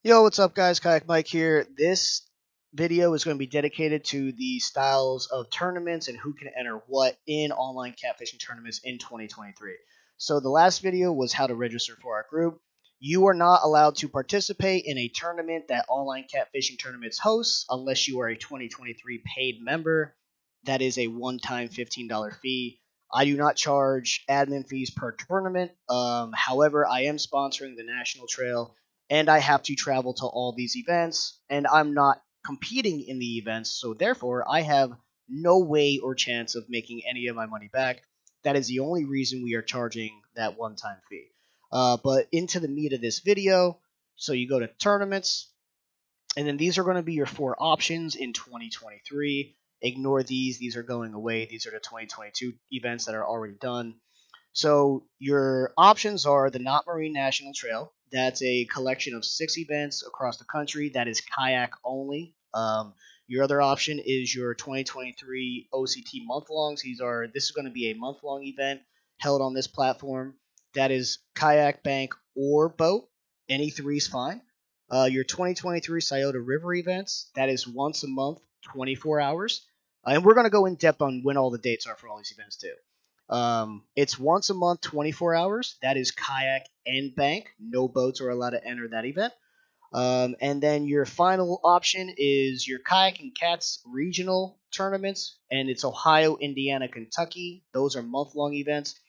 Yo, what's up, guys? Kayak Mike here. This video is going to be dedicated to the styles of tournaments and who can enter what in online catfishing tournaments in 2023. So, the last video was how to register for our group. You are not allowed to participate in a tournament that online catfishing tournaments hosts unless you are a 2023 paid member. That is a one-time $15 fee. I do not charge admin fees per tournament. However, I am sponsoring the National Trail and I have to travel to all these events, and I'm not competing in the events, so therefore I have no way or chance of making any of my money back. That is the only reason we are charging that one-time fee. But into the meat of this video, so you go to tournaments, and then these are going to be your four options in 2023. Ignore these; these are going away. These are the 2022 events that are already done. So your options are the Not Marine National Trail. That's a collection of 6 events across the country. That is kayak only. Your other option is your 2023 OCT month longs. This is going to be a month long event held on this platform. That is kayak, bank, or boat. Any three is fine. Your 2023 Scioto River events. That is once a month, 24 hours. And we're going to go in depth on when all the dates are for all these events too. It's once a month, 24 hours. That is kayak and bank. No boats are allowed to enter that event. And then your final option is your kayak and cats regional tournaments, and it's Ohio, Indiana, Kentucky. Those are month-long events.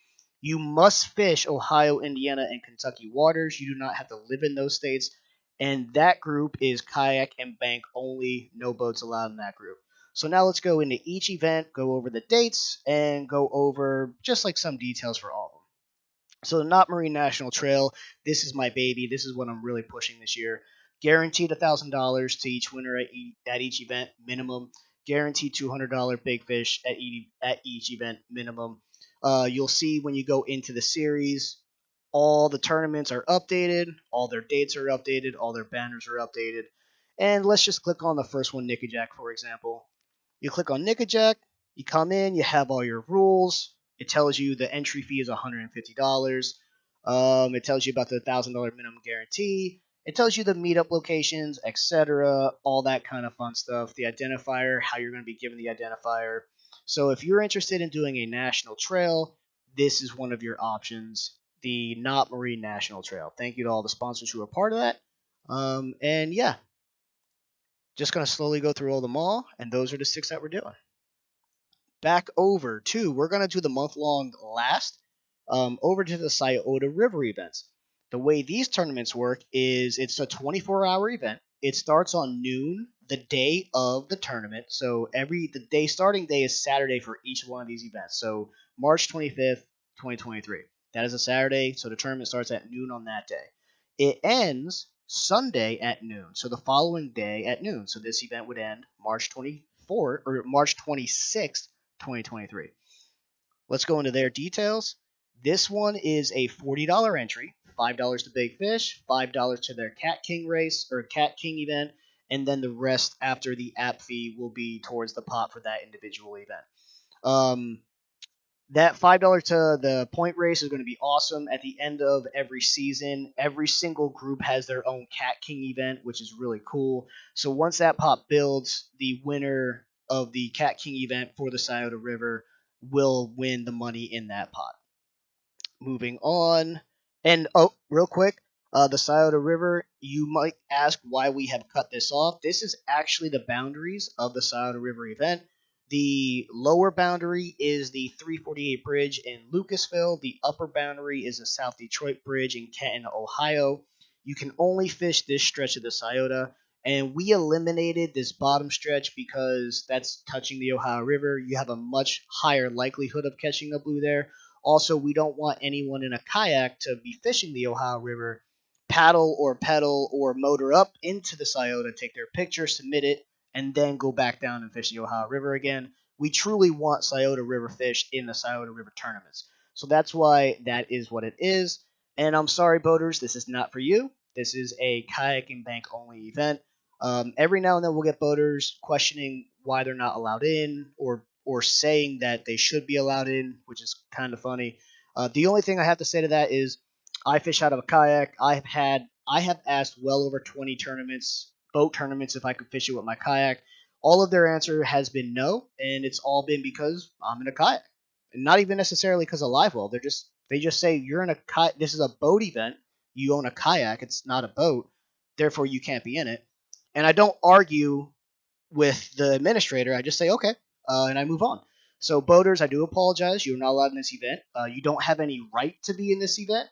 You must fish Ohio, Indiana, and Kentucky waters. You do not have to live in those states. And that group is kayak and bank only. No boats allowed in that group. So now let's go into each event, go over the dates, and go over just like some details for all of them. So the Not Marine National Trail, this is my baby. This is what I'm really pushing this year. Guaranteed $1,000 to each winner at each event minimum. Guaranteed $200 big fish at each event minimum. You'll see when you go into the series, all the tournaments are updated, all their dates are updated, all their banners are updated. And let's just click on the first one, Nickajack, for example. You click on Nickajack, you come in, you have all your rules. It tells you the entry fee is $150. It tells you about the $1,000 minimum guarantee. It tells you the meetup locations, etc., all that kind of fun stuff. The identifier, how you're going to be given the identifier. So if you're interested in doing a national trail, this is one of your options. The Not Marine National Trail. Thank you to all the sponsors who are part of that. And yeah, just going to slowly go through all of them all, and those are the 6 that we're doing. Back over to, we're going to do the month long last, over to the Scioto River events. The way these tournaments work is it's a 24-hour event. It starts on noon the day of the tournament. So the day starting day is Saturday for each one of these events. So March 25th, 2023. That is a Saturday, so the tournament starts at noon on that day. It ends Sunday at noon. So the following day at noon. So this event would end March 24th or March 26th, 2023. Let's go into their details. This one is a $40 entry, $5 to Big Fish, $5 to their Cat King race or Cat King event, and then the rest after the app fee will be towards the pot for that individual event. That $5 to the point race is going to be awesome. At the end of every season, every single group has their own Cat King event, which is really cool. So once that pot builds, the winner of the Cat King event for the Scioto River will win the money in that pot. Moving on. And oh, real quick, the Scioto River, you might ask why we have cut this off. This is actually the boundaries of the Scioto River event. The lower boundary is the 348 bridge in Lucasville. The upper boundary is the South Detroit bridge in Canton, Ohio. You can only fish this stretch of the Scioto, and we eliminated this bottom stretch because that's touching the Ohio River. You have a much higher likelihood of catching a blue there. Also, we don't want anyone in a kayak to be fishing the Ohio River, paddle or pedal or motor up into the Scioto, take their picture, submit it, and then go back down and fish the Ohio River again. We truly want Scioto River fish in the Scioto River tournaments. So that's why that is what it is. And I'm sorry, boaters, this is not for you. This is a kayak and bank only event. Every now and then we'll get boaters questioning why they're not allowed in or saying that they should be allowed in, which is kind of funny. The only thing I have to say to that is I fish out of a kayak. I have asked well over 20 tournaments, boat tournaments, if I could fish it with my kayak. All of their answer has been no, and it's all been because I'm in a kayak, and not even necessarily because of live well. They just say you're in a kayak. This is a boat event. You own a kayak. It's not a boat. Therefore, you can't be in it. And I don't argue with the administrator. I just say okay, and I move on. So boaters, I do apologize. You're not allowed in this event. You don't have any right to be in this event.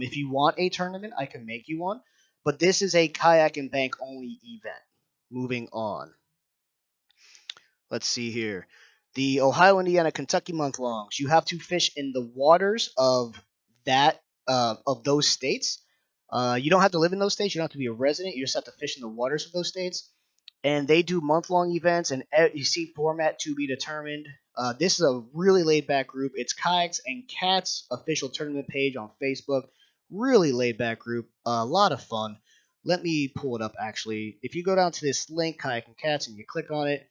If you want a tournament, I can make you one. But this is a kayak and bank only event. Moving on. Let's see here. The Ohio, Indiana, Kentucky month longs. You have to fish in the waters of those states. You don't have to live in those states. You don't have to be a resident. You just have to fish in the waters of those states. And they do month long events, and you see format to be determined. This is a really laid back group. It's Kayaks and Cats official tournament page on Facebook. Really laid back group. A lot of fun. Let me pull it up actually. If you go down to this link, Kayak and Cats, and you click on it,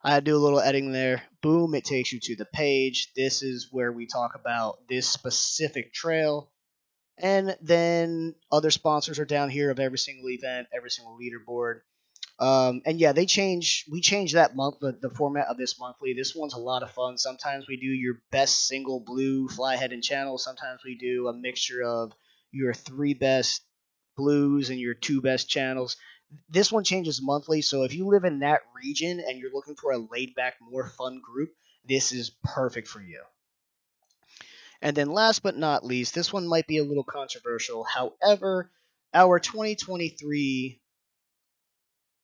I do a little editing there. Boom, it takes you to the page. This is where we talk about this specific trail. And then other sponsors are down here of every single event, every single leaderboard. And yeah, we change that month, the format of this monthly. This one's a lot of fun. Sometimes we do your best single blue fly head and channel. Sometimes we do a mixture of your 3 best blues and your 2 best channels. This one changes monthly, so if you live in that region and you're looking for a laid back, more fun group, this is perfect for you. And then last but not least, this one might be a little controversial. However, our 2023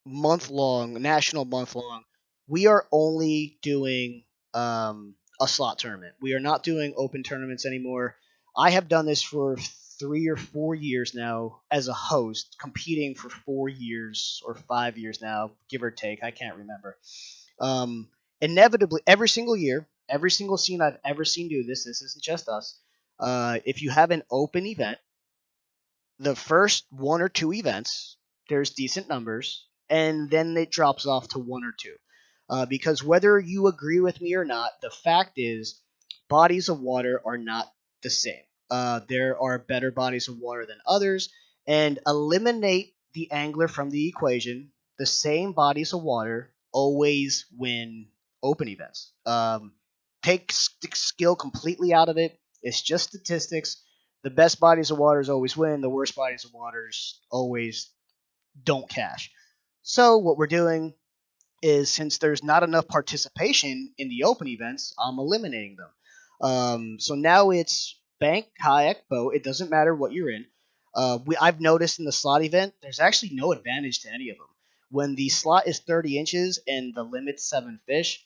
national month long, we are only doing a slot tournament. We are not doing open tournaments anymore. I have done this for 3 or 4 years now as a host, competing for 4 years or 5 years now, give or take. I can't remember. Inevitably, every single year, every single scene I've ever seen do this, this isn't just us. If you have an open event, the first 1 or 2 events, there's decent numbers, and then it drops off to 1 or 2. Because whether you agree with me or not, the fact is, bodies of water are not the same. There are better bodies of water than others, and eliminate the angler from the equation. The same bodies of water always win open events. Take skill completely out of it. It's just statistics. The best bodies of waters always win. The worst bodies of waters always don't cash. So what we're doing is, since there's not enough participation in the open events, I'm eliminating them. So now it's bank, kayak, boat. It doesn't matter what you're in. I've noticed in the slot event, there's actually no advantage to any of them. When the slot is 30 inches and the limit's 7 fish,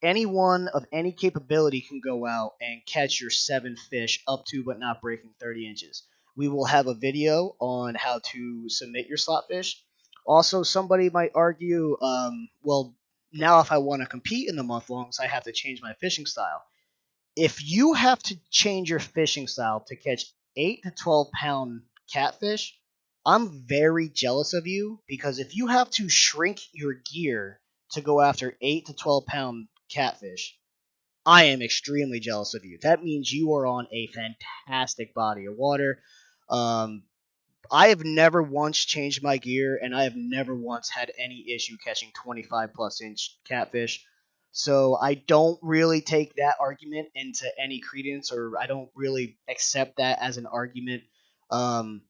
anyone of any capability can go out and catch your 7 fish up to but not breaking 30 inches. We will have a video on how to submit your slot fish. Also, somebody might argue, well, now if I want to compete in the month longs, I have to change my fishing style. If you have to change your fishing style to catch 8 to 12 pound catfish, I'm very jealous of you, because if you have to shrink your gear to go after 8 to 12 pound catfish, I am extremely jealous of you. That means you are on a fantastic body of water. Um, I have never once changed my gear, and I have never once had any issue catching 25 plus inch catfish. So I don't really take that argument into any credence, or I don't really accept that as an argument. Um,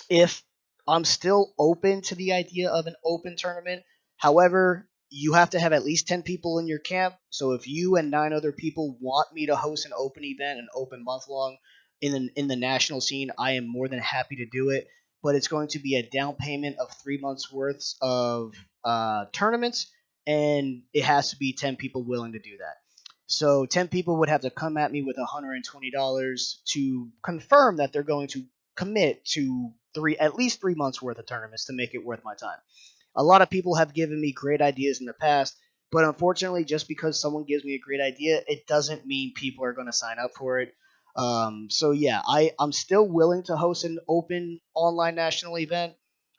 if I'm still open to the idea of an open tournament. However, you have to have at least 10 people in your camp. So if you and 9 other people want me to host an open event, an open month long in the national scene, I am more than happy to do it. But it's going to be a down payment of 3 months worth of tournaments, and it has to be 10 people willing to do that. So 10 people would have to come at me with $120 to confirm that they're going to commit to at least 3 months worth of tournaments to make it worth my time. A lot of people have given me great ideas in the past, but unfortunately, just because someone gives me a great idea, it doesn't mean people are going to sign up for it. So yeah, I'm still willing to host an open online national event.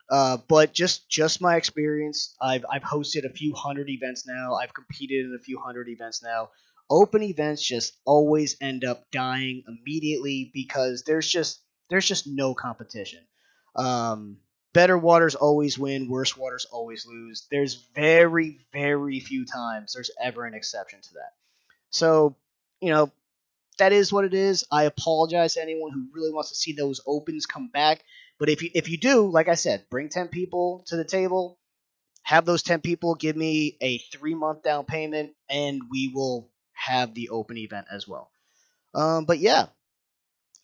But just my experience, I've hosted a few hundred events now. I've competed in a few hundred events now. Open events just always end up dying immediately because there's just no competition. Um, better waters always win, worse waters always lose. There's very, very few times there's ever an exception to that. So, you know, that is what it is. I apologize to anyone who really wants to see those opens come back. But if you do, like I said, bring 10 people to the table, have those 10 people give me a 3-month down payment, and we will have the open event as well. But yeah,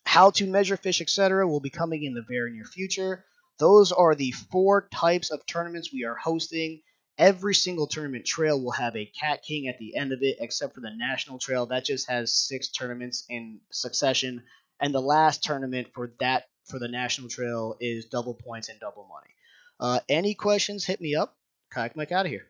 how to measure fish, etc., will be coming in the very near future. Those are the 4 types of tournaments we are hosting. Every single tournament trail will have a Cat King at the end of it, except for the National Trail. That just has 6 tournaments in succession. And the last tournament for the National Trail is double points and double money. Any questions, hit me up. Kayak Mike out of here.